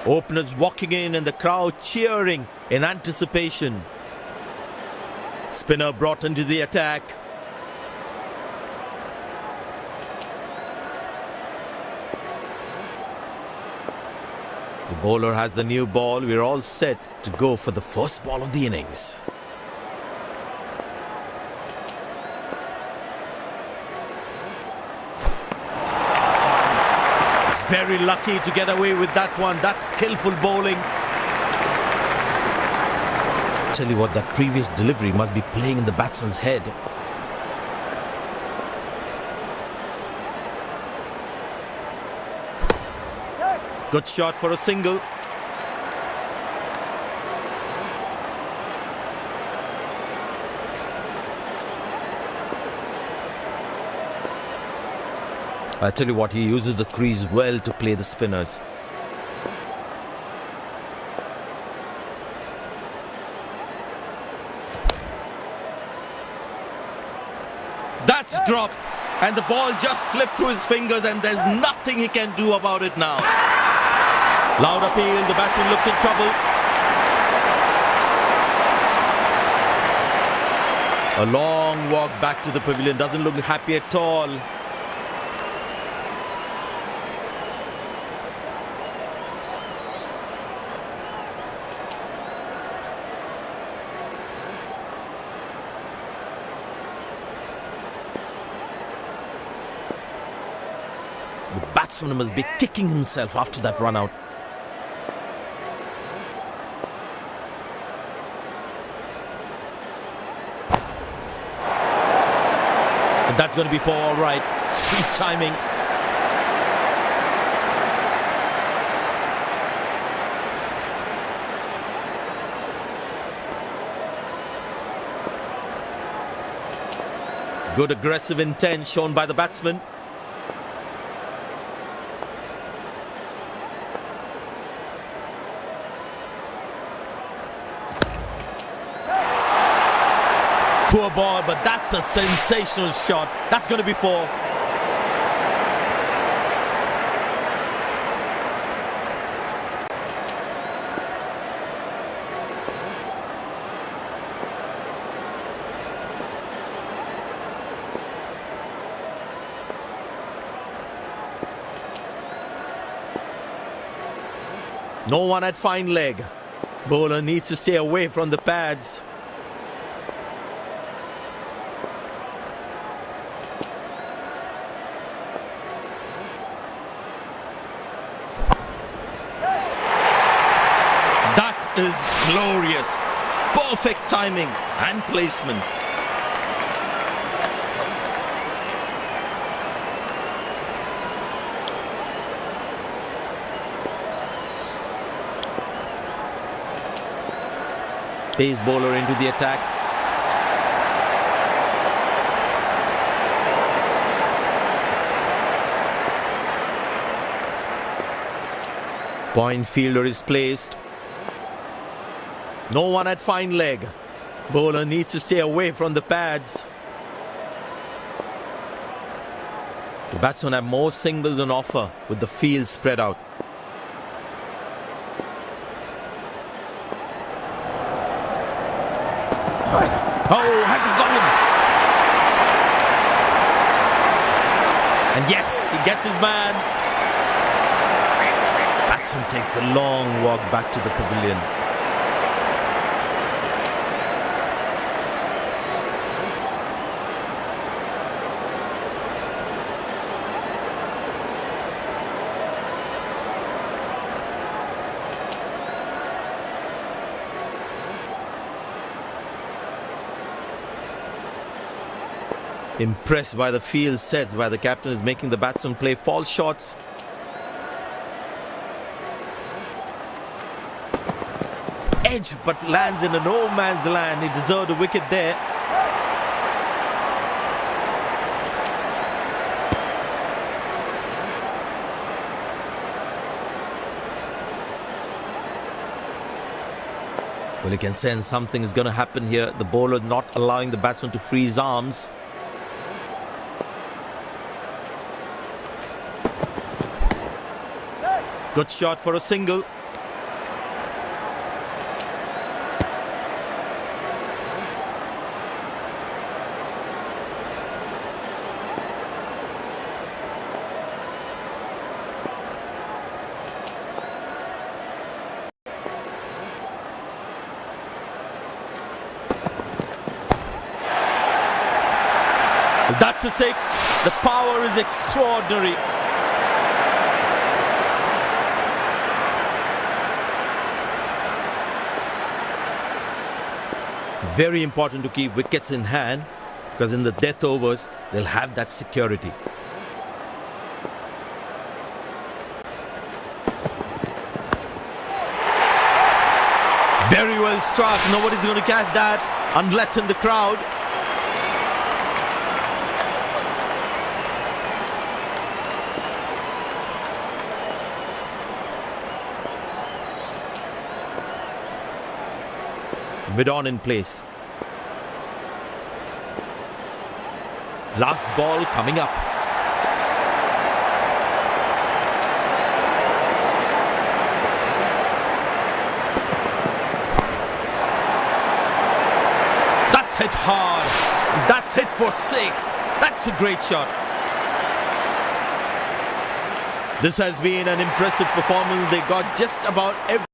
Openers walking in and the crowd cheering in anticipation. Spinner brought into the attack. The bowler has the new ball. We're all set to go for the first ball of the innings. He's very lucky to get away with that one. That's skillful bowling. Tell you what, that previous delivery must be playing in the batsman's head. Good shot for a single. I tell you what, he uses the crease well to play the spinners. That's dropped, and the ball just slipped through his fingers, and there's nothing he can do about it now. Loud appeal, the batsman looks in trouble. A long walk back to the pavilion, doesn't look happy at all. The batsman must be kicking himself after that run out. And that's going to be four, all right. Sweet timing. Good aggressive intent shown by the batsman. Poor ball, but that's a sensational shot. That's going to be four. No one at fine leg. Bowler needs to stay away from the pads. Is glorious. Perfect timing and placement. Pace bowler into the attack. Point fielder is placed. No one at fine leg. Bowler needs to stay away from the pads. The batsmen have more singles on offer with the field spread out. Oh, has he got him? And yes, he gets his man. Batsman takes the long walk back to the pavilion. Impressed by the field sets where the captain is making the batsman play false shots. Edge but lands in a no man's land. He deserved a wicket there. Well, you can sense something is going to happen here. The bowler not allowing the batsman to free his arms. Good shot for a single. That's a six. The power is extraordinary. Very important to keep wickets in hand, because in the death overs, they'll have that security. Very well struck. Nobody's going to catch that unless in the crowd. Mid-on in place. Last ball coming up. That's hit hard. That's hit for six. That's a great shot. This has been an impressive performance. They got just about every